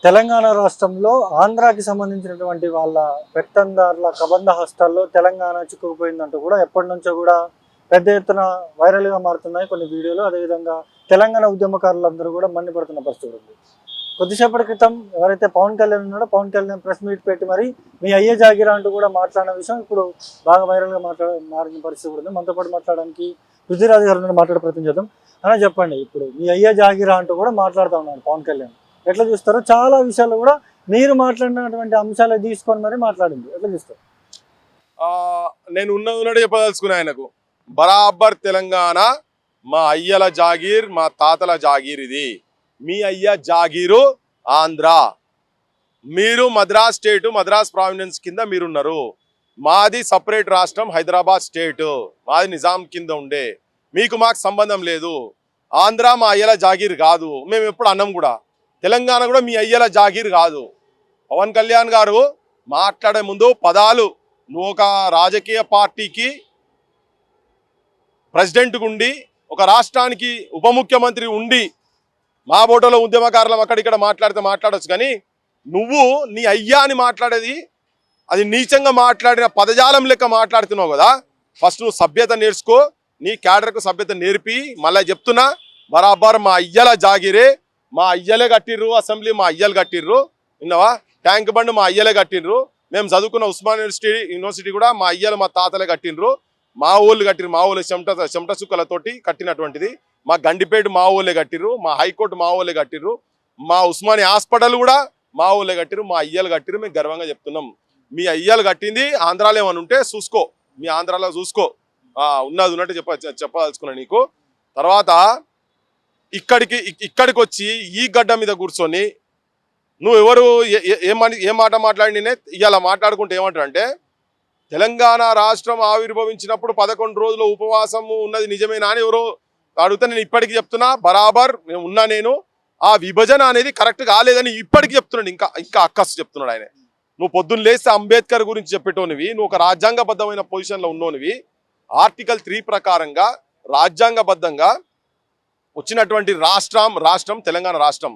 తెలంగాణ రాష్ట్రంలో ఆంధ్రాకి సంబంధించినటువంటి వాళ్ళ పెత్తందారుల కబంధ హస్తాల్లో తెలంగాణ చిక్కుకుపోయిందంటూ కూడా ఎప్పటి నుంచో కూడా పెద్ద ఎత్తున వైరల్గా మారుతున్నాయి కొన్ని వీడియోలు. అదేవిధంగా తెలంగాణ ఉద్యమకారులందరూ కూడా మండిపడుతున్న పరిస్థితి ఉంది. కొద్దిసేపటి క్రితం ఎవరైతే పవన్ కళ్యాణ్ ఉన్నాడో పవన్ కళ్యాణ్ ప్రెస్ మీట్ పెట్టి మరి మీ అయ్యే జాగిరా అంటూ కూడా మాట్లాడిన విషయం ఇప్పుడు బాగా వైరల్గా మారిన పరిస్థితి కూడా ఉంది. మనతో పాటు మాట్లాడడానికి పృథ్వీరాజు గారు మాట్లాడే ప్రయత్నం చేద్దాం. అలా చెప్పండి, ఇప్పుడు మీ అయ్యే జాగిరా అంటూ కూడా మాట్లాడుతూ ఉన్నాడు పవన్ కళ్యాణ్, ఎట్లా చూస్తారో? చాలా విషయాలు కూడా మీరు మాట్లాడినటువంటి అంశాలు తీసుకొని మరి మాట్లాడింది, ఎట్లా చూస్తారు? నేను ఉన్నది చెప్పదలుచుకున్నా ఆయనకు. బరాబర్ తెలంగాణ మా అయ్యల జాగీర్, మా తాతల జాగీర్. ఇది మీ అయ్య జాగీరు ఆంధ్ర. మీరు మద్రాస్ స్టేటు, మద్రాస్ ప్రావినెన్స్ కింద మీరున్నారు. మాది సపరేట్ రాష్ట్రం, హైదరాబాద్ స్టేటు. మాది నిజాం కింద ఉండే. మీకు మాకు సంబంధం లేదు. ఆంధ్ర మా అయ్యల జాగీర్ కాదు. మేము ఎప్పుడు అన్నం కూడా. తెలంగాణ కూడా మీ అయ్యల జాగీర్ కాదు. పవన్ కళ్యాణ్ గారు మాట్లాడే ముందు పదాలు, నువ్వు ఒక రాజకీయ పార్టీకి ప్రెసిడెంట్గా ఉండి, ఒక రాష్ట్రానికి ఉప ముఖ్యమంత్రి ఉండి, మా బోటలో ఉద్యమకారులం అక్కడిక్కడ మాట్లాడవచ్చు. కానీ నువ్వు నీ అయ్యా అని మాట్లాడేది అది నీచంగా మాట్లాడిన పదజాలం లెక్క మాట్లాడుతున్నావు కదా. ఫస్ట్ నువ్వు సభ్యత నేర్చుకో. నీ క్యాడర్కు సభ్యత నేర్పి మళ్ళీ చెప్తున్నా, బరాబర్ మా అయ్యల జాగిరే. మా అయ్యలే కట్టిర్రు అసెంబ్లీ, మా అయ్యలు కట్టిర్రు. విన్నావా? ట్యాంక్ బండ్ మా అయ్యలే కట్టిర్రు. మేము చదువుకున్న ఉస్మాన్ యూనివర్సిటీ కూడా మా అయ్యలు మా తాతలే కట్టిండ్రు. మా ఊళ్ళు కట్టిర్రు. మా ఊళ్ళో చెమట సుక్కలతోటి కట్టినటువంటిది. మా గండిపేట మా ఊళ్ళే కట్టిర్రు. మా హైకోర్టు మా ఊళ్ళే కట్టిర్రు. మా ఉస్మానియా హాస్పిటల్ కూడా మా ఊళ్ళే కట్టిర్రు. మా అయ్యలు కట్టిర్రు. మేము గర్వంగా చెప్తున్నాం. మీ అయ్యలు కట్టింది ఆంధ్రాలో ఏమైనా ఉంటే చూసుకో, మీ ఆంధ్రాలో చూసుకో. ఉన్నది ఉన్నట్టు చెప్పదలుచుకున్నా నీకు. తర్వాత ఇక్కడికి వచ్చి ఈ గడ్డ మీద కూర్చొని నువ్వు ఎవరు ఏం మాట మాట్లాడినే ఇవాళ మాట్లాడుకుంటే ఏమంటారంటే, తెలంగాణ రాష్ట్రం ఆవిర్భవించినప్పుడు 11 రోజుల ఉపవాసము ఉన్నది నిజమేనా అని ఎవరో అడిగితే నేను ఇప్పటికి చెప్తున్నా, బరాబర్ ఉన్నా నేను. ఆ విభజన అనేది కరెక్ట్ కాలేదని ఇప్పటికి చెప్తున్నాడు. ఇంకా అక్కసు చెప్తున్నాడు ఆయన. నువ్వు పొద్దున్న లేస్తే అంబేద్కర్ గురించి చెప్పేటోనివి, నువ్వు ఒక రాజ్యాంగబద్ధమైన పొజిషన్లో ఉన్నోనివి. ఆర్టికల్ 3 ప్రకారంగా రాజ్యాంగబద్ధంగా వచ్చినటువంటి రాష్ట్రం తెలంగాణ రాష్ట్రం.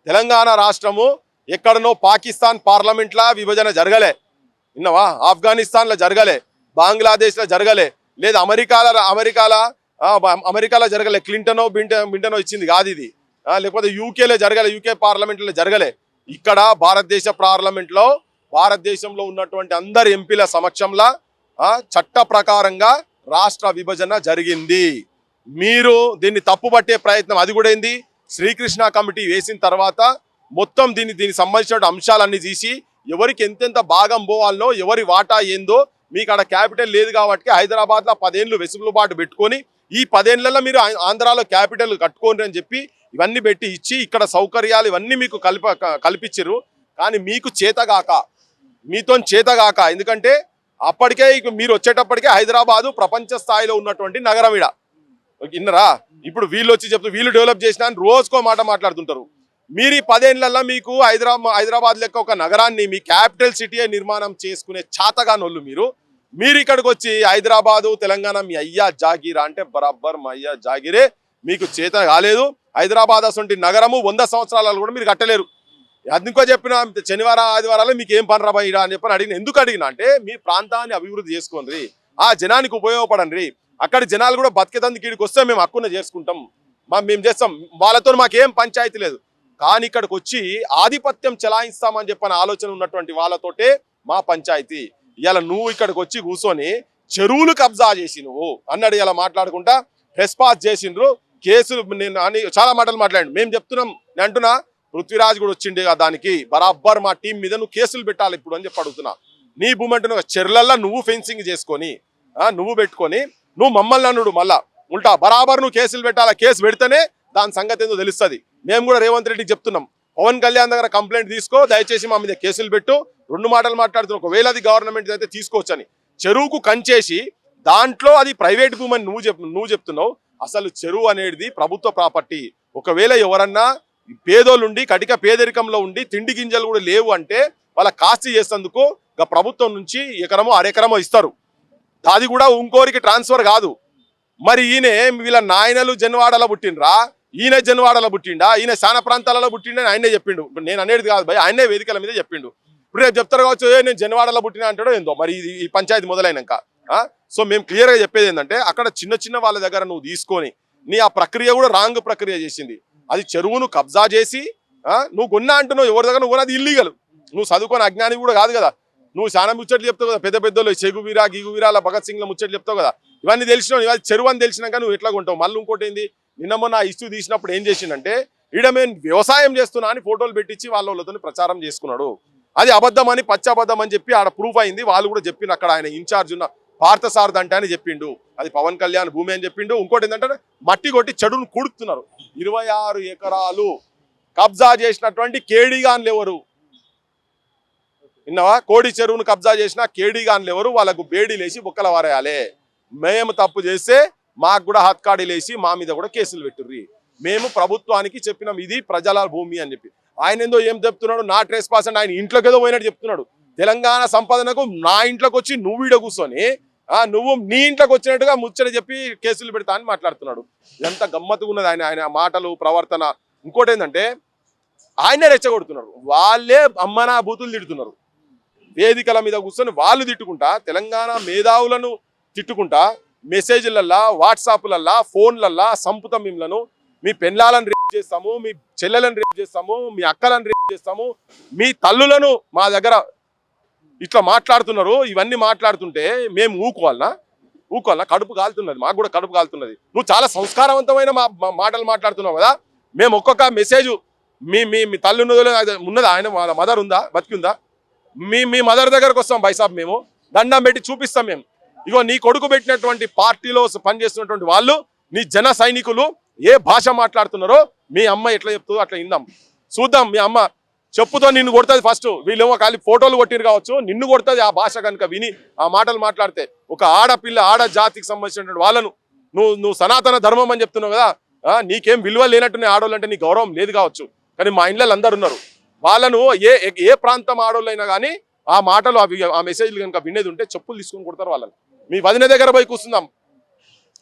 తెలంగాణ రాష్ట్రము ఎక్కడనో పాకిస్తాన్ పార్లమెంట్లా విభజన జరగలే. విన్నావా? ఆఫ్ఘనిస్తాన్లో జరగలే, బంగ్లాదేశ్లో జరగలే, లేదు అమెరికాలో జరగలే. బింటనో ఇచ్చింది కాదు ఇది. లేకపోతే యూకేలో జరగలే, యూకే పార్లమెంట్లో జరగలే. ఇక్కడ భారతదేశ పార్లమెంట్లో భారతదేశంలో ఉన్నటువంటి అందరి ఎంపీల సమక్షంలో చట్ట ప్రకారంగా రాష్ట్ర విభజన జరిగింది. మీరు దీన్ని తప్పుపట్టే ప్రయత్నం, అది కూడా ఏంది, శ్రీకృష్ణ కమిటీ వేసిన తర్వాత మొత్తం దీనికి సంబంధించిన అంశాలన్నీ తీసి ఎవరికి ఎంతెంత భాగం పోవాలనో, ఎవరి వాటా ఏందో, మీకు అక్కడ క్యాపిటల్ లేదు కాబట్టి హైదరాబాద్లో 10 ఏళ్ళు వెసులుబాటు పెట్టుకొని ఈ 10 ఏళ్లలో మీరు ఆంధ్రాలో క్యాపిటల్ కట్టుకోండి అని చెప్పి ఇవన్నీ పెట్టి ఇచ్చి ఇక్కడ సౌకర్యాలు ఇవన్నీ మీకు కల్పించారు. కానీ మీకు మీతో చేతగాక, ఎందుకంటే అప్పటికే మీరు వచ్చేటప్పటికే హైదరాబాదు ప్రపంచ స్థాయిలో ఉన్నటువంటి నగరం. ఇడ విన్నరా? ఇప్పుడు వీళ్ళు వచ్చి చెప్తూ వీళ్ళు డెవలప్ చేసినా అని రోజుకో మాట మాట్లాడుతుంటారు. మీరు ఈ 10 ఏళ్లలో మీకు హైదరాబాద్ లెక్క ఒక నగరాన్ని మీ క్యాపిటల్ సిటీ నిర్మాణం చేసుకునే చాతగానోళ్ళు మీరు ఇక్కడికి వచ్చి హైదరాబాదు తెలంగాణ మీ అయ్యా జాగీరా అంటే బరాబర్ మా అయ్యా జాగీరే. మీకు చేత కాలేదు. హైదరాబాద్ అసలు నగరము 100 సంవత్సరాలలో కూడా మీరు కట్టలేరు. అందుకో చెప్పిన శనివారం ఆదివారాలు మీకు ఏం పని రాబోయిరా అని చెప్పని అడిగిన. ఎందుకు అడిగినా అంటే, మీ ప్రాంతాన్ని అభివృద్ధి చేసుకోండి, ఆ జనానికి ఉపయోగపడండి. అక్కడ జనాలు కూడా బతికేతందుకు ఇక్కడికి వస్తే మేము హక్కున చేసుకుంటాం, మేము చేస్తాం. వాళ్ళతో మాకేం పంచాయతీ లేదు. కానీ ఇక్కడికి వచ్చి ఆధిపత్యం చెలాయిస్తామని చెప్పని ఆలోచన ఉన్నటువంటి వాళ్ళతోటే మా పంచాయతీ. ఇలా నువ్వు ఇక్కడికి వచ్చి కూర్చొని చెరువులు కబ్జా చేసి నువ్వు అన్నాడు. ఇలా మాట్లాడుకుంటా ప్రెస్ పాస్ చేసిండ్రు, కేసులు అని చాలా మాటలు మాట్లాడి. మేము చెప్తున్నాం, నేను అంటున్నా, పృథ్వీరాజ్ కూడా వచ్చిండే దానికి బరాబర్ మా టీం మీద నువ్వు కేసులు పెట్టాలి ఇప్పుడు అని చెప్పి అడుగుతున్నా. నీ భూమి అంటున్నా చెర్లల్లో నువ్వు ఫెన్సింగ్ చేసుకొని నువ్వు పెట్టుకొని నువ్వు మమ్మల్ని అన్నుడు మళ్ళా ఉల్టా బరాబర్ నువ్వు కేసులు పెట్టాలా. కేసు పెడితేనే దాని సంగతి ఏందో తెలుస్తుంది. మేము కూడా రేవంత్ రెడ్డికి చెప్తున్నాం, పవన్ కళ్యాణ్ దగ్గర కంప్లైంట్ తీసుకో, దయచేసి మా మీద కేసులు పెట్టు. 2 మాటలు మాట్లాడుతున్నావు. ఒకవేళ అది గవర్నమెంట్ అయితే తీసుకోవచ్చని. చెరువుకు కంచేసి దాంట్లో అది ప్రైవేట్ భూమి అని నువ్వు చెప్తున్నావు. అసలు చెరువు అనేది ప్రభుత్వ ప్రాపర్టీ. ఒకవేళ ఎవరన్నా పేదోళ్ళుండి కటిక పేదరికంలో ఉండి తిండి గింజలు కూడా లేవు అంటే వాళ్ళ కాస్త చేసేందుకు ప్రభుత్వం నుంచి ఎకరమో అరెకరమో ఇస్తారు. అది కూడా ఇంకోరికి ట్రాన్స్ఫర్ కాదు. మరి ఈయన వీళ్ళ నాయనలు జన్వాడలో పుట్టినరా, ఈయన జన్వాడలో పుట్టిండా, ఈయన శాన ప్రాంతాలలో పుట్టిండా అని ఆయనే చెప్పిండు. ఇప్పుడు నేను అనేది కాదు భయ్, ఆయనే వేదికల మీద చెప్పిండు. ఇప్పుడు రేపు చెప్తారు కావచ్చు నేను జన్వాడలో పుట్టినా అంటాడో ఏందో మరి ఈ పంచాయతీ మొదలైనాక. సో మేము క్లియర్గా చెప్పేది ఏంటంటే అక్కడ చిన్న చిన్న వాళ్ళ దగ్గర నువ్వు తీసుకొని నీ ఆ ప్రక్రియ కూడా రాంగ్ ప్రక్రియ చేసింది. అది చెరువును కబ్జా చేసి నువ్వు కొన్నా అంటున్నావు, ఎవరి దగ్గర నువ్వు అది ఇల్లీగల్. నువ్వు చదువుకొని అజ్ఞాని కూడా కాదు కదా, నువ్వు చాలా ముచ్చట్లు చెప్తావు కదా, పెద్ద పెద్దలు చెగువీరా గిగువీరా అలా భగత్ సింగ్ల ముచ్చట్లు చెప్తావు కదా, ఇవన్నీ తెలిసినావు. ఇవాళ చెరువు అని తెలిసినాక నువ్వు ఎట్లా కొంటావు. మళ్ళీ ఇంకోటి ఏంది, నిన్న మొన్న ఇష్యూ తీసినప్పుడు ఏం చేసిందంటే ఈడ మేము వ్యవసాయం చేస్తున్నా అని ఫోటోలు పెట్టించి వాళ్ళతో ప్రచారం చేసుకున్నాడు. అది అబద్ధం అని పచ్చి అబద్ధం అని చెప్పి ఆడ ప్రూఫ్ అయింది. వాళ్ళు కూడా చెప్పిండు, అక్కడ ఆయన ఇన్ఛార్జ్ ఉన్న పార్థసారథి అంటే అని చెప్పిండు, అది పవన్ కళ్యాణ్ భూమి అని చెప్పిండు. ఇంకోటి ఏంటంటే మట్టి కొట్టి చెడును కూడుతున్నారు. 26 ఎకరాలు కబ్జా చేసినటువంటి కేడీగాన్లు ఎవరు విన్నావా? కోడి చెరువును కబ్జా చేసిన కేడీగాన్లు ఎవరు? వాళ్ళకు బేడీలేసి బుక్కల వారేయాలి. మేము తప్పు చేస్తే మాకు కూడా హత్కాడీలేసి మా మీద కూడా కేసులు పెట్టుర్రి. మేము ప్రభుత్వానికి చెప్పినాం ఇది ప్రజల భూమి అని చెప్పి. ఆయన ఏందో ఏం చెప్తున్నాడు, నా ట్రేస్ పాస్ అని ఆయన ఇంట్లోకి ఏదో పోయినట్టు చెప్తున్నాడు. తెలంగాణ సంపాదనకు నా ఇంట్లోకి వచ్చి నువ్వు ఈడ కూర్చొని నువ్వు నీ ఇంట్లోకి వచ్చినట్టుగా ముచ్చట చెప్పి కేసులు పెడతా అని మాట్లాడుతున్నాడు. ఎంత గమ్మత్తుగా ఉన్నది ఆయన మాటలు ప్రవర్తన. ఇంకోటి ఏంటంటే ఆయనే రెచ్చగొడుతున్నారు, వాళ్ళే అమ్మనా బూతులు తిడుతున్నారు. వేదికల మీద కూర్చొని వాళ్ళు తిట్టుకుంటా, తెలంగాణ మేధావులను తిట్టుకుంటా, మెసేజ్లల్లా వాట్సాప్లల్లా ఫోన్లల్లా సంపుతం మిమ్మలను, మీ పెళ్ళాలను రేప్ చేస్తాము, మీ చెల్లెలను రేప్ చేస్తాము, మీ అక్కలను రేప్ చేస్తాము, మీ తల్లులను మా దగ్గర ఇట్లా మాట్లాడుతున్నారు. ఇవన్నీ మాట్లాడుతుంటే మేము ఊకోవాలనా? కడుపు కాలుతున్నది, మాకు కూడా కడుపు కాలుతున్నది. నువ్వు చాలా సంస్కారవంతమైన మాటలు మాట్లాడుతున్నావు కదా. మేము ఒక్కొక్క మెసేజ్ మీ తల్లి ఉన్నదా, ఆయన వాళ్ళ మదర్ ఉందా, బతికిందా, మీ మదర్ దగ్గరకు వస్తాం బైసాబ్, మేము దండం పెట్టి చూపిస్తాం. మేము ఇగో నీ కొడుకు పెట్టినటువంటి పార్టీలో పనిచేస్తున్నటువంటి వాళ్ళు నీ జన సైనికులు ఏ భాష మాట్లాడుతున్నారో మీ అమ్మ ఎట్లా చెప్తుందో అట్లా విందాం, చూద్దాం. మీ అమ్మ చెప్పుతో నిన్ను కొడుతుంది. ఫస్ట్ వీళ్ళేమో ఖాళీ ఫోటోలు కొట్టిరు కావచ్చు, నిన్ను కొడుతుంది ఆ భాష కనుక విని ఆ మాటలు మాట్లాడితే. ఒక ఆడపిల్ల ఆడ జాతికి సంబంధించినటువంటి వాళ్ళను నువ్వు సనాతన ధర్మం అని చెప్తున్నావు కదా, నీకేం విలువ లేనట్టునే ఆడోళ్ళు అంటే నీ గౌరవం లేదు కావచ్చు, కానీ మా ఇంట్లో అందరు ఉన్నారు. వాళ్ళను ఏ ప్రాంతం ఆడోళ్ళైనా కానీ ఆ మాటలు ఆ మెసేజ్లు కనుక వినేది ఉంటే చెప్పులు తీసుకొని కొడతారు వాళ్ళని. మీ వదిన దగ్గర పోయి కూర్చుందాం,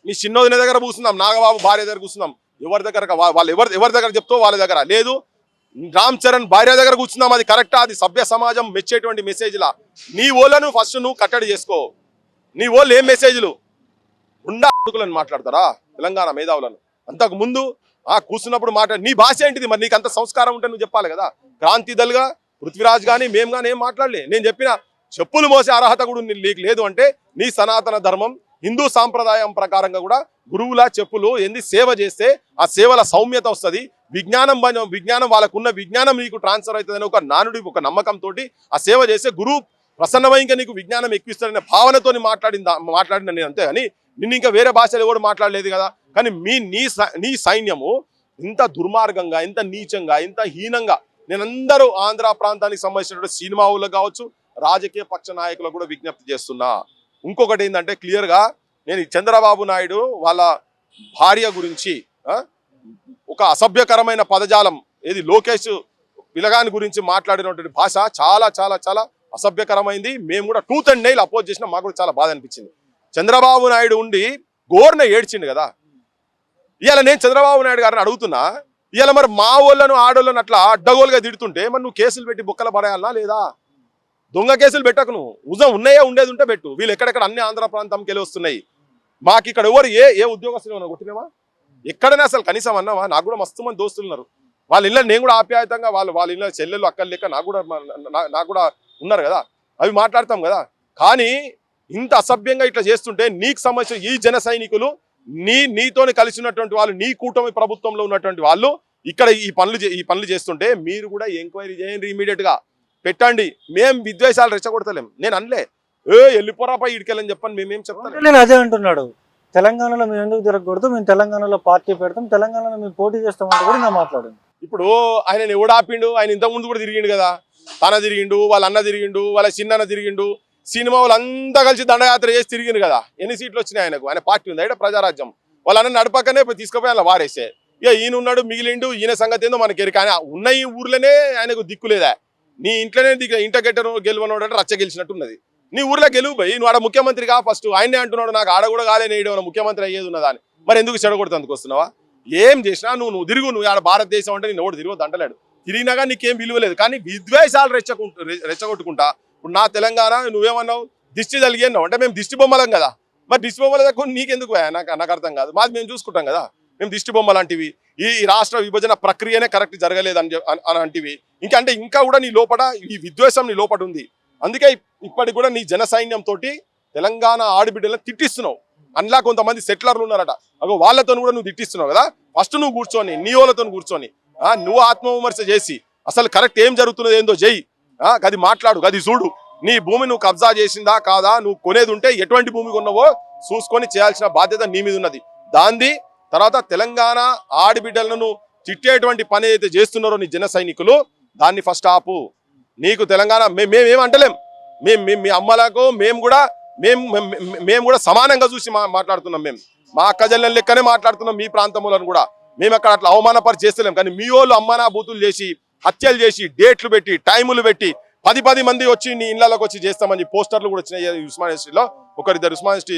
మీ చిన్నోదిన దగ్గర కూర్చుందాం, నాగబాబు భార్య దగ్గర కూర్చుందాం, ఎవరి దగ్గర వాళ్ళు ఎవరి దగ్గర చెప్తో వాళ్ళ దగ్గర లేదు. రామ్ చరణ్ భార్య దగ్గర కూర్చుందాం, అది కరెక్టా? అది సభ్య సమాజం మెచ్చేటువంటి మెసేజ్లా? నీ ఓళ్ళను ఫస్ట్ నువ్వు కట్టడి చేసుకో. నీ ఓళ్ళు ఏం మెసేజ్లు ఉండా కొడుకులను మాట్లాడతారా తెలంగాణ మేధావులను? అంతకు ముందు కూర్చున్నప్పుడు నీ భాష ఏంటిది మరి? నీకు అంత సంస్కారం ఉంటే నువ్వు చెప్పాలి కదా. క్రాంతి దల్గా పృథ్వీరాజ్ కానీ మేము కానీ ఏం మాట్లాడలే. నేను చెప్పిన చెప్పులు మోసే అర్హత కూడా నీకు లేదు అంటే నీ సనాతన ధర్మం హిందూ సాంప్రదాయం ప్రకారంగా కూడా గురువుల చెప్పులు ఏంది సేవ చేస్తే ఆ సేవల సౌమ్యత వస్తుంది. విజ్ఞానం వాళ్ళకున్న విజ్ఞానం నీకు ట్రాన్స్ఫర్ అవుతుందని ఒక నానుడి ఒక నమ్మకంతో ఆ సేవ చేస్తే గురువు ప్రసన్నమైంగా నీకు విజ్ఞానం ఎక్కువిస్తాడనే భావనతో మాట్లాడిన నేను అంతే. కానీ నిన్ను ఇంకా వేరే భాషలు ఎవరు మాట్లాడలేదు కదా. కానీ నీ సైన్యము ఇంత దుర్మార్గంగా, ఇంత నీచంగా, ఇంత హీనంగా, నేనందరూ ఆంధ్ర ప్రాంతానికి సంబంధించినటువంటి సినిమా ఊళ్ళకు కావచ్చు, రాజకీయ పక్ష నాయకులకు కూడా విజ్ఞప్తి చేస్తున్నా. ఇంకొకటి ఏంటంటే క్లియర్గా నేను చంద్రబాబు నాయుడు వాళ్ళ భార్య గురించి ఒక అసభ్యకరమైన పదజాలం ఏది లోకేష్ పిలగాని గురించి మాట్లాడినటువంటి భాష చాలా చాలా చాలా అసభ్యకరమైంది. మేము కూడా టూత్ అండ్ నెయిల్ అపోజ్ చేసినా మాకు కూడా చాలా బాధ అనిపించింది. చంద్రబాబు నాయుడు ఉండి గోర్న ఏడ్చిండు కదా. ఇవాళ నేను చంద్రబాబు నాయుడు గారిని అడుగుతున్నా, ఇవాళ మరి మా వాళ్ళను ఆడోళ్ళను అట్లా అడ్డగోలుగా తిడుతుంటే మరి నువ్వు కేసులు పెట్టి బుక్కల పడేయాలనా లేదా? దొంగ కేసులు పెట్టకు నువ్వు, ఉన్నాయా ఉండేది ఉంటే పెట్టు. వీళ్ళు ఎక్కడెక్కడ అన్ని ఆంధ్ర ప్రాంతంకి వెళ్ళి వస్తున్నాయి. మాకు ఇక్కడ ఎవరు ఏ ఉద్యోగస్తులు కొట్టినావా? ఎక్కడైనా అసలు కనీసం అన్నావా? నాకు కూడా మస్తు మంది దోస్తులు ఉన్నారు. వాళ్ళ ఇళ్ళని నేను కూడా ఆప్యాయతంగా వాళ్ళ ఇళ్ళ చెల్లెళ్ళు అక్కలు లెక్క నాకు కూడా ఉన్నారు కదా, అవి మాట్లాడతాం కదా. కానీ ఇంత అసభ్యంగా ఇట్లా చేస్తుంటే నీకు సంబంధించిన ఈ జన సైనికులు నీతోని కలిసి ఉన్నటువంటి వాళ్ళు, నీ కూటమి ప్రభుత్వంలో ఉన్నటువంటి వాళ్ళు ఇక్కడ ఈ పనులు చేస్తుంటే మీరు కూడా ఎంక్వైరీ చేయండి, ఇమీడియట్ గా పెట్టండి. మేము విద్వేషాలు రెచ్చగొడతలేం. నేను అనలే వెళ్ళిపోరాపై ఇడికెళ్ళని చెప్పని మేమేం చెప్తాను. నేను అదే అంటున్నాడు, తెలంగాణలో మేము ఎందుకు తిరగకూడదు, మేము తెలంగాణలో పార్టీ పెడతాం, తెలంగాణలో మేము పోటీ చేస్తామంటే కూడా నేను మాట్లాడాను. ఇప్పుడు ఆయన ఎవడు ఆపిండు? ఆయన ఇంతకుముందు కూడా తిరిగిండు కదా. తన తిరిగిండు, వాళ్ళ అన్న తిరిగిండు, వాళ్ళ చిన్న తిరిగిండు, సినిమా వాళ్ళంతా కలిసి దండయాత్ర చేసి తిరిగిండు కదా. ఎన్ని సీట్లు వచ్చినాయి ఆయనకు? ఆయన పార్టీ ఉంది ఇక్కడ ప్రజారాజ్యం. వాళ్ళ అన్న నడపకనే తీసుకుపోయి అలా వారేసే. ఇక ఈయన ఉన్నాడు మిగిలిండు, ఈయన సంగతి ఏందో మనకి ఎరిక. ఆయన ఉన్న ఈ ఊర్లోనే ఆయనకు దిక్కులేదా? నీ ఇంట్లోనే ఇంట గెలవనోడు అంటే రచ్చ గెలిచినట్టున్నది. నీ ఊర్లో గెలువు పోయి నువ్వు ఆడ ముఖ్యమంత్రిగా ఫస్ట్ ఆయనే అంటున్నాడు నాకు ఆడ కూడా కాలే నేయడం ముఖ్యమంత్రి అయ్యేది ఉన్నదా అని. మరి ఎందుకు చెడగొడుతందుకు వస్తున్నావా? ఏం చేసినా నువ్వు తిరుగు, నువ్వు ఆడ భారతదేశం అంటే నేను ఎవడు తిరగొద్దు అంటలేడు. తిరిగినాగా నీకేం విలువ లేదు. కానీ విద్వేషాలు రెచ్చగొట్టుకుంటా ఇప్పుడు నా తెలంగాణ నువ్వేమన్నావు దిష్టి తలిగి అన్నావు అంటే మేము దిష్టి బొమ్మలం కదా. మరి దిష్టి బొమ్మల దగ్గర నీకెందుకు నాకు అర్థం కాదు. మాది మేము చూసుకుంటాం కదా. మేము దిష్టి బొమ్మ లాంటివి. ఈ రాష్ట్ర విభజన ప్రక్రియనే కరెక్ట్ జరగలేదు అని అంటివి. అంటే ఇంకా కూడా నీ లోపల ఈ విద్వేషం నీ లోపల ఉంది. అందుకే ఇప్పటికి కూడా నీ జన సైన్యంతో తెలంగాణ ఆడబిడ్డలను తిట్టిస్తున్నావు. అందులో కొంతమంది సెటిలర్లు ఉన్నారట, అగో వాళ్ళతో కూడా నువ్వు తిట్టిస్తున్నావు కదా. ఫస్ట్ నువ్వు కూర్చొని నీ వాళ్ళతో కూర్చొని నువ్వు ఆత్మవిమర్శ చేసి అసలు కరెక్ట్ ఏం జరుగుతున్నది ఏందో చెయ్యి. గది మాట్లాడు, గది చూడు. నీ భూమి నువ్వు కబ్జా చేసిందా కాదా, నువ్వు కొనేది ఉంటే ఎటువంటి భూమి కొన్నావో చూసుకొని చేయాల్సిన బాధ్యత నీ మీద ఉన్నది. దాంది తర్వాత తెలంగాణ ఆడబిడ్డలను తిట్టేటువంటి పని అయితే చేస్తున్నారో నీ జన సైనికులు, దాన్ని ఫస్ట్ ఆపు. నీకు తెలంగాణ మేమేమంటలేం. మీ అమ్మలకు మేము కూడా సమానంగా చూసి మాట్లాడుతున్నాం. మేము మా అక్కజల్లెల లెక్కనే మాట్లాడుతున్నాం. మీ ప్రాంతంలో కూడా మేము అక్కడ అట్లా అవమానపరి చేస్తలేం. కానీ మీ వాళ్ళు అమ్మానా బూతులు చేసి హత్యలు చేసి డేట్లు పెట్టి టైములు పెట్టి 10 మంది వచ్చి నీ ఇళ్లలోకి వచ్చి చేస్తామని పోస్టర్లు కూడా వచ్చినాయి. ఉస్మాన్ యూనివర్సిటీలో ఒకరిద్దరు ఉస్మాన్ యూనివర్సిటీ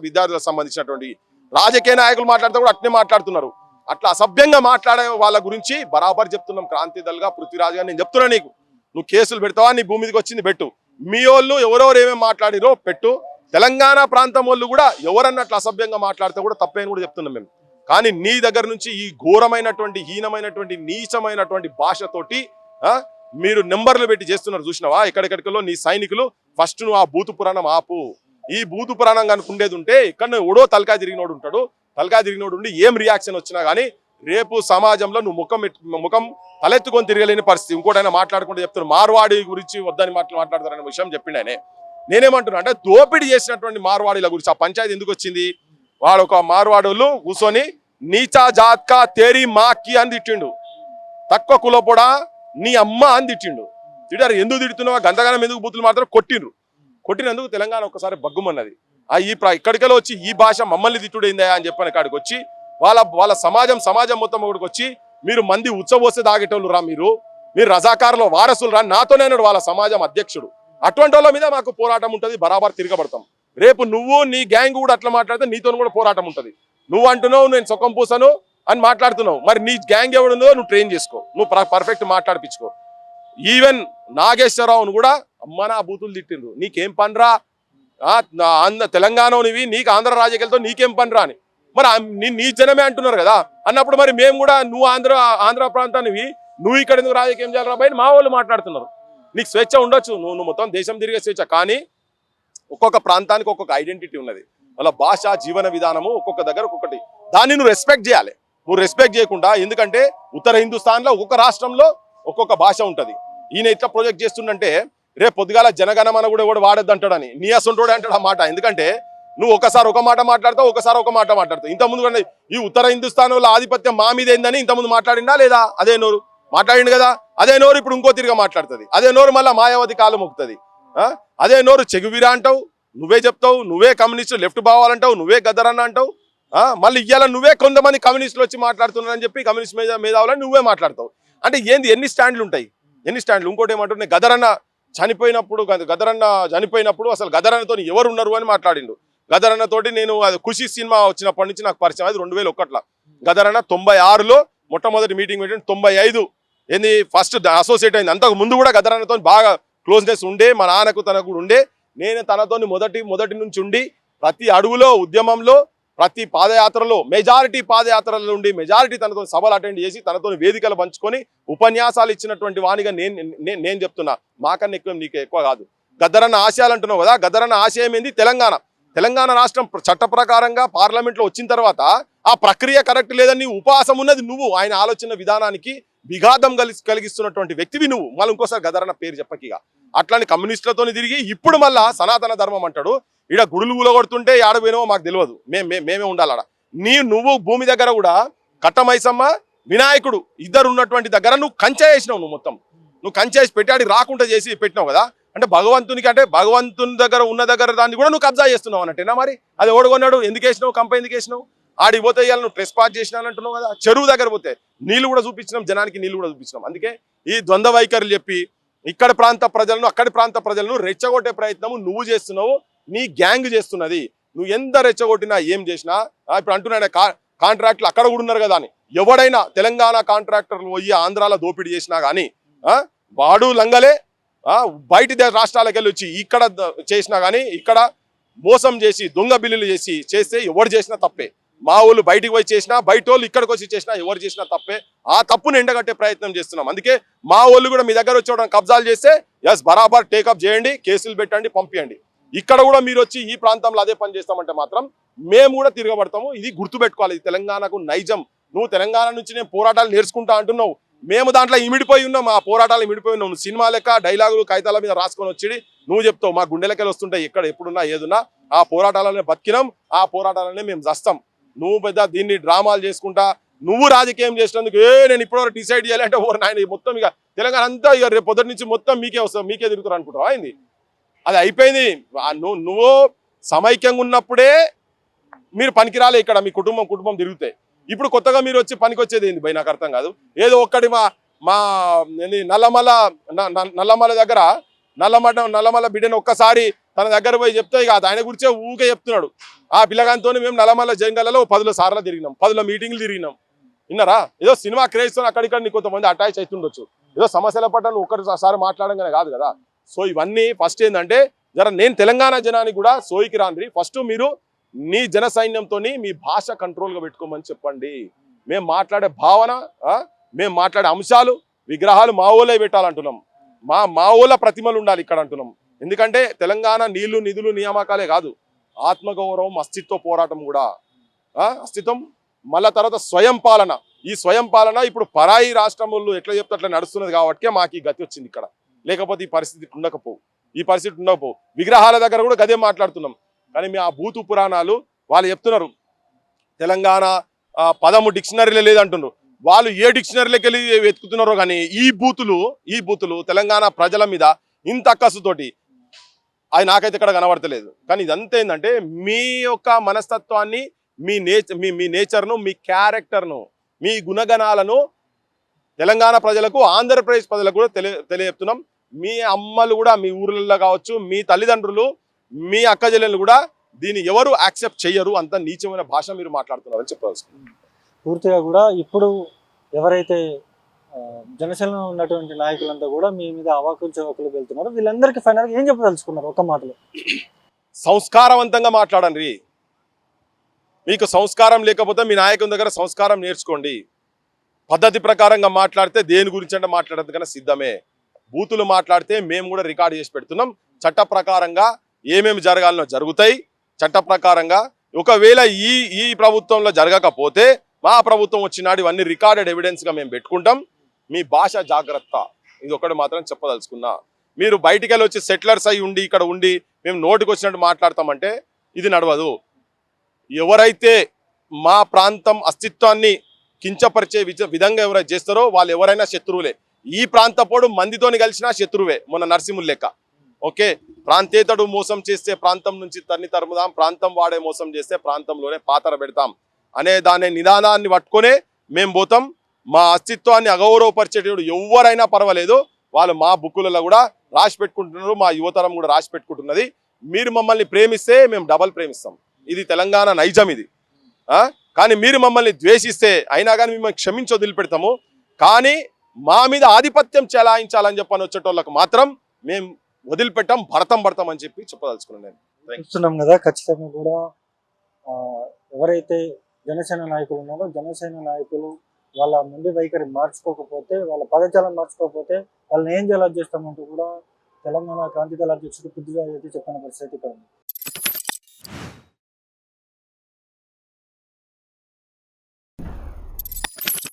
విద్యార్థులకు సంబంధించినటువంటి రాజకీయ నాయకులు మాట్లాడితే కూడా అట్నే మాట్లాడుతున్నారు. అట్లా అసభ్యంగా మాట్లాడే వాళ్ళ గురించి బరాబర్ చెప్తున్నాం. క్రాంతి దళగా పృథ్వీరాజ్ గారు నేను చెప్తున్నా, నీకు నువ్వు కేసులు పెడతావా, నీ భూమి మీదకి వచ్చింది పెట్టు. మీ వాళ్ళు ఎవరెవరు ఏమేమి మాట్లాడిరో పెట్టు. తెలంగాణ ప్రాంతం వాళ్ళు కూడా ఎవరన్నట్లు అసభ్యంగా మాట్లాడితే కూడా తప్పేని కూడా చెప్తున్నాం మేము. కానీ నీ దగ్గర నుంచి ఈ ఘోరమైనటువంటి హీనమైనటువంటి నీచమైనటువంటి భాషతోటి మీరు నెంబర్లు పెట్టి చేస్తున్నారు చూసినావా. ఎక్కడెక్కడికల్లో నీ సైనికులు ఫస్ట్ నువ్వు ఆ బూతు పురాణం ఆపు. ఈ బూతు పురాణం కనుక ఉండేది ఉంటే ఇక్కడ ఎవడో తలకాయ తిరిగినోడు ఉంటాడు. తలకాయ తిరిగినోడు ఉండి ఏం రియాక్షన్ వచ్చినా కానీ రేపు సమాజంలో నువ్వు ముఖం తలెత్తుకొని తిరగలేని పరిస్థితి. ఇంకోటైనా మాట్లాడుకుంటే చెప్తారు మార్వాడి గురించి వద్దని మాట్లాడతారనే విషయం చెప్పిండే. నేనేమంటున్నా అంటే దోపిడీ చేసినటువంటి మార్వాడీల గురించి ఆ పంచాయతీ ఎందుకు వచ్చింది. వాడు ఒక మార్వాడులు కూర్చొని నీచా జాత్కా తేరీ మాకి అని తిట్టిండు. తక్కువ కులపొడా నీ అమ్మ అని తిట్టిండు. తిట్టారు. ఎందుకు తిడుతున్నావా, గంతగానం ఎందుకు బూతులు మాత్రం కొట్టినందుకు తెలంగాణ ఒక్కసారి బగ్గుమన్నది. ఇక్కడికెళ్ళి వచ్చి ఈ భాష మమ్మల్ని తిట్టుడైందా అని చెప్పని కాడికి వచ్చి వాళ్ళ సమాజం మొత్తం ఒకటికి వచ్చి మీరు మంది ఉచ్చబోసే దాగేటోళ్ళు రా, మీరు రజాకారుల వారసులు రా, నాతోనే వాళ్ళ సమాజం అధ్యక్షుడు. అటువంటి వాళ్ళ మీద మాకు పోరాటం ఉంటుంది, బరాబర్ తిరగబడతాం. రేపు నువ్వు నీ గ్యాంగ్ కూడా అట్లా మాట్లాడితే నీతో కూడా పోరాటం ఉంటుంది. నువ్వు అంటున్నావు నేను సుఖం పూసను అని మాట్లాడుతున్నావు, మరి నీ గ్యాంగ్ ఎవడుందో నువ్వు ట్రైన్ చేసుకో, నువ్వు పర్ఫెక్ట్ మాట్లాడిపించుకో. ఈవెన్ నాగేశ్వరరావును కూడా అమ్మనా బూతులు తిట్టిండ్రు. నీకేం పనిరా, తెలంగాణనివి నీకు ఆంధ్ర రాజకీయాలతో నీకేం పనిరా అని. మరి నీ జనమే అంటున్నారు కదా అన్నప్పుడు మరి మేము కూడా నువ్వు ఆంధ్ర ప్రాంతానివి, నువ్వు ఇక్కడ ఎందుకు రాజకీయం చేయాలి రా బయట మా వాళ్ళు మాట్లాడుతున్నారు. నీకు స్వేచ్ఛ ఉండొచ్చు, నువ్వు మొత్తం దేశం తిరిగే స్వేచ్ఛ. కానీ ఒక్కొక్క ప్రాంతానికి ఒక్కొక్క ఐడెంటిటీ ఉన్నది. వాళ్ళ భాష జీవన విధానము ఒక్కొక్క దగ్గర ఒక్కొక్కటి. దాన్ని నువ్వు రెస్పెక్ట్ చేయాలి. నువ్వు రెస్పెక్ట్ చేయకుండా, ఎందుకంటే ఉత్తర హిందుస్థాన్లో ఒక్కొక్క రాష్ట్రంలో ఒక్కొక్క భాష ఉంటుంది. ఈయన ఇట్లా ప్రొజెక్ట్ చేస్తుండంటే రేపు పొద్దుగాల జనగణమన కూడా వాడద్దు అంటాడని నీ అసంటోడే అంటాడు ఆ మాట. ఎందుకంటే నువ్వు ఒకసారి ఒక మాట మాట్లాడతావు, ఒకసారి ఒక మాట మాట్లాడతావు. ఇంతకుముందు ఈ ఉత్తర హిందుస్థాన్ వాళ్ళ ఆధిపత్యం మా మీద ఏందని ఇంతకుముందు మాట్లాడిందా లేదా? అదే నోరు మాట్లాడిండు కదా. అదే నోరు ఇప్పుడు ఇంకో తిరిగా మాట్లాడుతుంది. అదే నోరు మళ్ళీ మాయావతి కాలు మొక్కుతుంది. అదే నోరు చెగువీరా అంటావు, నువ్వే చెప్తావు, నువ్వే కమ్యూనిస్టు లెఫ్ట్ బావాలంటావు, నువ్వే గద్దరన్న అంటావు. మళ్ళీ ఇయ్యాల నువ్వే కొంతమంది కమ్యూనిస్టులు వచ్చి మాట్లాడుతున్నారని చెప్పి కమ్యూనిస్ట్ మేధావులని నువ్వే మాట్లాడతావు. అంటే ఏంది, ఎన్ని స్టాండ్లు ఉంటాయి, ఎన్ని స్టాండ్లు. ఇంకోటి ఏమంటున్నాయి, గదరన్న చనిపోయినప్పుడు అసలు గదరన్నతో ఎవరు ఉన్నారు అని మాట్లాడిండు. గదరన్నతోటి నేను అది ఖుషి సినిమా వచ్చినప్పటి నుంచి నాకు పరిచయం. అది 2001లో. గదరన్న 96లో మొట్టమొదటి మీటింగ్ పెట్టిండు. 95 ఏంది ఫస్ట్ అసోసియేట్ అయింది. అంతకు ముందు కూడా గదరన్నతో బాగా క్లోజ్నెస్ ఉండే, మా నాన్నకు తనకు కూడా ఉండే. నేను తనతో మొదటి నుంచి ఉండి ప్రతి అడుగులో ఉద్యమంలో ప్రతి పాదయాత్రలో మెజారిటీ పాదయాత్రలో ఉండి మెజారిటీ తనతో సభలు అటెండ్ చేసి తనతో వేదికలు పంచుకొని ఉపన్యాసాలు ఇచ్చినటువంటి వానిగా నేను చెప్తున్నా. మాకన్నా ఎక్కువ నీకు ఎక్కువ కాదు. గద్దరన్న ఆశయాలు అంటున్నావు కదా, గద్దరన్న ఆశయం ఏంది? తెలంగాణ రాష్ట్రం చట్ట ప్రకారంగా పార్లమెంట్లో వచ్చిన తర్వాత ఆ ప్రక్రియ కరెక్ట్ లేదని ఉపవాసం ఉన్నది నువ్వు. ఆయన ఆలోచన విధానానికి విఘాతం కలిగిస్తున్నటువంటి వ్యక్తివి నువ్వు. మళ్ళీ ఇంకోసారి గదరన్న పేరు చెప్పకిగా. అట్లాంటి కమ్యూనిస్టులతో తిరిగి ఇప్పుడు మళ్ళా సనాతన ధర్మం అంటాడు. ఈడ గుడులు కూలగొడుతుంటే ఆడపోయినావో మాకు తెలియదు, మేమే ఉండాలడ. నువ్వు భూమి దగ్గర కూడా కట్టమైసమ్మ వినాయకుడు ఇద్దరు ఉన్నటువంటి దగ్గర నువ్వు కంచె వేసినావు. నువ్వు కంచె వేసి పెట్టి ఆడికి రాకుండా చేసి పెట్టినావు కదా. అంటే భగవంతుని దగ్గర ఉన్న దగ్గర దాన్ని కూడా నువ్వు కబ్జా చేస్తున్నావు అన్నట్టేనా? మరి అది ఓడుకొన్నాడు, ఎందుకు వేసినావు, కంప ఎందుకు వేసినావు? ఆడికి పోతే ఇవాళ నువ్వు ట్రెస్ పాస్ చేసినావు అంటున్నావు కదా. చెరువు దగ్గర పోతే నీళ్లు కూడా చూపించినాం, జనానికి నీళ్లు కూడా చూపించినాం. అందుకే ఈ ద్వంద్వ వైఖరులు చెప్పి ఇక్కడ ప్రాంత ప్రజలను అక్కడి ప్రాంత ప్రజలను రెచ్చగొట్టే ప్రయత్నము నువ్వు చేస్తున్నావు, నీ గ్యాంగ్ చేస్తున్నది. నువ్వు ఎంత రెచ్చగొట్టినా ఏం చేసినా ఇప్పుడు అంటున్నాడే కాంట్రాక్టులు అక్కడ కూడా ఉన్నారు కదా అని. ఎవడైనా తెలంగాణ కాంట్రాక్టర్లు పోయి ఆంధ్రాలో దోపిడీ చేసినా కానీ వాడు లంగలే. బయట రాష్ట్రాలకు వెళ్ళి వచ్చి ఇక్కడ చేసినా కానీ ఇక్కడ మోసం చేసి దొంగ బిల్లులు చేస్తే ఎవరు చేసినా తప్పే. మా వాళ్ళు బయటికి పోయి చేసినా, బయట వాళ్ళు ఇక్కడికి వచ్చి చేసినా, ఎవరు చేసినా తప్పే. ఆ తప్పును ఎండగట్టే ప్రయత్నం చేస్తున్నాం. అందుకే మా వాళ్ళు కూడా మీ దగ్గర వచ్చి కబ్జాలు చేస్తే ఎస్ బరాబర్ టేకప్ చేయండి, కేసులు పెట్టండి, పంపించండి. ఇక్కడ కూడా మీరు వచ్చి ఈ ప్రాంతంలో అదే పని చేస్తామంటే మాత్రం మేము కూడా తిరగబడతాము. ఇది గుర్తుపెట్టుకోవాలి. ఇది తెలంగాణకు నైజం. నువ్వు తెలంగాణ నుంచి నేను పోరాటాలు నేర్చుకుంటా అంటున్నావు, మేము దాంట్లో ఇమిడిపోయి ఉన్నాం. ఆ పోరాటాలు ఇమిడిపోయి ఉన్నాం. నువ్వు సినిమా లెక్క డైలాగులు కాగితాల మీద రాసుకొని వచ్చి నువ్వు చెప్తావు మా గుండెలకెళ్ళి వస్తుంటాయి. ఎక్కడ ఎప్పుడున్నా ఏదున్నా ఆ పోరాటాలనే బతికినాం, ఆ పోరాటాలనే మేము చస్తాం. నువ్వు పెద్ద దీన్ని డ్రామాలు చేసుకుంటా నువ్వు రాజకీయం చేసినందుకు నేను ఇప్పటివరకు డిసైడ్ చేయాలంటే ఓవర్ నాయన మొత్తం ఇక తెలంగాణ అంతా ఇక రేపు పొద్దుటి నుంచి మొత్తం మీకే వస్తావు, మీకే తిరుగుతారు అనుకుంటావు. అయింది అది అయిపోయింది. నువ్వు సమైక్యంగా ఉన్నప్పుడే మీరు పనికిరాలే. ఇక్కడ మీ కుటుంబం తిరుగుతాయి. ఇప్పుడు కొత్తగా మీరు వచ్చి పనికి వచ్చేది ఏంది భయ్ నాకు అర్థం కాదు. ఏదో ఒక్కటి మా నల్లమల దగ్గర నల్లమల బిడ్డను ఒక్కసారి తన దగ్గర పోయి చెప్తే ఇక ఆయన గురించే ఊకే చెప్తున్నాడు. ఆ పిల్లగాంతో మేము నల్లమల జంగలలో 10 సార్లు తిరిగినాం, 10 మీటింగ్లు తిరిగినాం. విన్నారా? ఏదో సినిమా క్రేజ్తో అక్కడిక్కడ కొంతమంది అటాచ్ అవుతుండొచ్చు. ఏదో సమస్యల పట్ల నువ్వు ఒక్కసారి మాట్లాడంగానే కాదు కదా. సో ఇవన్నీ ఫస్ట్ ఏంటంటే నేను తెలంగాణ జనానికి కూడా సోయికి రాండ్రి. ఫస్ట్ మీరు నీ జన సైన్యంతో మీ భాష కంట్రోల్గా పెట్టుకోమని చెప్పండి. మేము మాట్లాడే భావన, మేము మాట్లాడే అంశాలు, విగ్రహాలు మా ఊళ్ళే పెట్టాలంటున్నాం. మా ఊళ్ళ ప్రతిమలు ఉండాలి ఇక్కడ అంటున్నాం. ఎందుకంటే తెలంగాణ నీళ్లు నిధులు నియామకాలే కాదు, ఆత్మగౌరవం, అస్తిత్వ పోరాటం కూడా. అస్తిత్వం మళ్ళా తర్వాత స్వయం పాలన. ఈ స్వయం పాలన ఇప్పుడు పరాయి రాష్ట్రంలో ఎట్లా చెప్తే అట్లా నడుస్తున్నది కాబట్టి మాకు ఈ గతి వచ్చింది ఇక్కడ. లేకపోతే ఈ పరిస్థితి ఉండకపోవు. విగ్రహాల దగ్గర కూడా గదే మాట్లాడుతున్నాం. కానీ మీ ఆ భూతు పురాణాలు వాళ్ళు చెప్తున్నారు తెలంగాణ పదము డిక్షనరీలో లేదంటున్నారు. వాళ్ళు ఏ డిక్షనరీలోకి వెళ్ళి వెతుకుతున్నారో కానీ ఈ బూతులు తెలంగాణ ప్రజల మీద ఇంత అక్కసుతోటి అది నాకైతే ఇక్కడ కనబడతలేదు. కానీ ఇదంతా ఏంటంటే మీ యొక్క మనస్తత్వాన్ని, మీ నేచర్ను, మీ క్యారెక్టర్ను, మీ గుణగణాలను తెలంగాణ ప్రజలకు, ఆంధ్రప్రదేశ్ ప్రజలకు కూడా తెలియజెప్తున్నాం. మీ అమ్మలు కూడా మీ ఊర్లలో కావచ్చు, మీ తల్లిదండ్రులు, మీ అక్క చెల్లెలు కూడా దీన్ని ఎవరు యాక్సెప్ట్ చెయ్యరు. అంత నీచమైన భాష మీరు మాట్లాడుతున్నారని చెప్పవచ్చు. పూర్తిగా కూడా ఇప్పుడు ఎవరైతే జనసేనలో ఉన్నటువంటి నాయకులంతా కూడా మీ మీద అవాకులు చవాకులు వెళ్తున్నారు. వీళ్ళందరికీ ఫైనల్గా ఏం చెప్పదలుచుకున్నారు ఒక మాటలో? సంస్కారవంతంగా మాట్లాడండి. మీకు సంస్కారం లేకపోతే మీ నాయకుని దగ్గర సంస్కారం నేర్చుకోండి. పద్ధతి ప్రకారంగా మాట్లాడితే దేని గురించి అంటే మాట్లాడేందుకన్నా సిద్ధమే. బూతులు మాట్లాడితే మేము కూడా రికార్డు చేసి పెడుతున్నాం. చట్ట ప్రకారంగా ఏమేమి జరగాలనో జరుగుతాయి. చట్ట ప్రకారంగా ఒకవేళ ఈ ప్రభుత్వంలో జరగకపోతే మా ప్రభుత్వం వచ్చినాడు ఇవన్నీ రికార్డెడ్ ఎవిడెన్స్గా మేము పెట్టుకుంటాం. మీ భాష జాగ్రత్త. ఇది ఒకటి మాత్రం చెప్పదలుచుకున్నా. మీరు బయటికి వెళ్ళి వచ్చి సెటిలర్స్ అయి ఉండి ఇక్కడ ఉండి మేము నోటికి వచ్చినట్టు మాట్లాడతామంటే ఇది నడవదు. ఎవరైతే మా ప్రాంతం అస్తిత్వాన్ని కించపరిచే విధంగా ఎవరైతే చేస్తారో వాళ్ళు ఎవరైనా శత్రువులే. ఈ ప్రాంతపోడు మందితోని కలిసినా శత్రువే. మొన్న నరసింహులు లెక్క. ఓకే, ప్రాంతేతడు మోసం చేస్తే ప్రాంతం నుంచి తరుముదాం, ప్రాంతం వాడే మోసం చేస్తే ప్రాంతంలోనే పాతర పెడతాం అనే దాని నిదానాన్ని పట్టుకునే మేము పోతాం. మా అస్తిత్వాన్ని అగౌరవపరిచేటప్పుడు ఎవరైనా పర్వాలేదు, వాళ్ళు మా బుక్కులలో కూడా రాసి పెట్టుకుంటున్నారు. మా యువతరం కూడా రాసి పెట్టుకుంటున్నది. మీరు మమ్మల్ని ప్రేమిస్తే మేము డబల్ ప్రేమిస్తాం. ఇది తెలంగాణ నైజం ఇది. కానీ మీరు మమ్మల్ని ద్వేషిస్తే అయినా కానీ మిమ్మల్ని క్షమించి వదిలిపెడతాము. కానీ మా మీద ఆధిపత్యం చెలాయించాలని చెప్పని వచ్చేటోళ్ళకు మాత్రం మేము వదిలిపెట్టాం, భరతం అని చెప్పి చెప్పదలుచుకున్నాను. నేను చూస్తున్నాం కదా, ఖచ్చితంగా కూడా ఎవరైతే జనసేన నాయకులు ఉన్నారో జనసేన నాయకులు వాళ్ళ ముందు వైఖరి మార్చుకోకపోతే, వాళ్ళ పదజాలం మార్చుకోకపోతే వాళ్ళని ఏం జలాజ్ చేస్తామంటూ కూడా తెలంగాణ క్రాంతిదళ అధ్యక్షుడు పుద్దిగా అయితే చెప్పిన పరిస్థితి ఇక్కడ ఉంది.